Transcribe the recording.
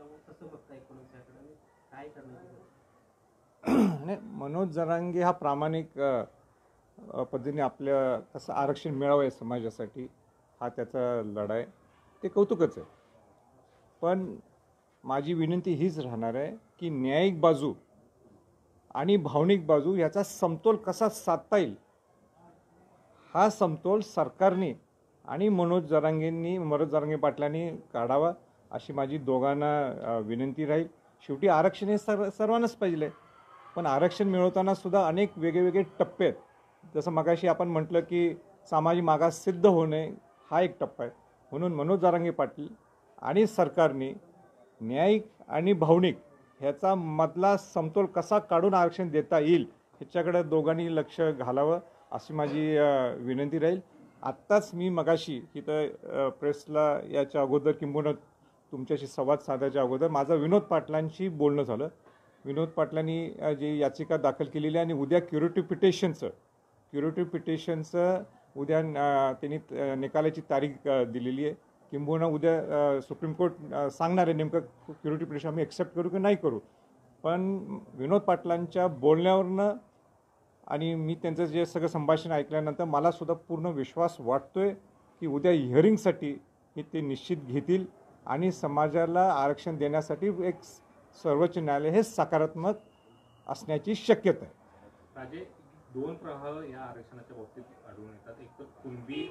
त्यामुळे कसं बघता एकूणच याकडे आणि काय करण्याची आणि मनोज जरांगे हा प्रामाणिक पद्धतीने आपल्या कसं आरक्षण मिळावं आहे समाजासाठी हा त्याचा लढा आहे, ते कौतुकच आहे. पण माझी विनंती हीच राहणार आहे की न्यायिक बाजू आणि भावनिक बाजू याचा समतोल कसा साधता येईल, हा समतोल सरकारने आणि मनोज जरांगे पाटलांनी काढावा अशी माझी दोघांना विनंती राहील. शेवटी आरक्षण हे सर्वांनाच पाहिजे, पण आरक्षण मिळवताना सुद्धा अनेक वेगवेगळे टप्पे आहेत. जसं मगाशी आपण म्हटलं की सामाजिक मागास सिद्ध होणे हा एक टप्पा आहे. म्हणून मनोज जरांगे पाटील आणि सरकारने न्यायिक आणि भावनिक ह्याचा मधला समतोल कसा काढून आरक्षण देता येईल ह्याच्याकडे दोघांनी लक्ष घालावं अशी माझी विनंती राहील. आत्ताच मी मगाशी तिथं प्रेसला याच्या अगोदर किंबहुना तुमच्याशी संवाद साधायच्या अगोदर माझं विनोद पाटलांशी बोलणं झालं. विनोद पाटलांनी जी याचिका दाखल केलेली आहे आणि उद्या क्युरेटिव्ह पिटिशनचं उद्या त्यांनी निकालाची तारीख दिलेली आहे. किंबहुना उद्या सुप्रीम कोर्ट सांगणार आहे नेमकं क्युरेटिव्ह पिटिशन आम्ही एक्सेप्ट करू की नाही करू. पण विनोद पाटलांच्या बोलण्यावरनं आणि मी त्यांचं जे सगळं संभाषण ऐकल्यानंतर मला सुद्धा पूर्ण विश्वास वाटतोय की उद्या हिअरिंगसाठी ते निश्चित घेतील आणि समाजाला आरक्षण देण्यासाठी एक सर्वोच्च न्यायालय हे सकारात्मक असण्याची शक्यता आहे. राजे, दोन प्रवाह या आरक्षणाच्या बाबतीत आढळून येतात. एक तर कुणबी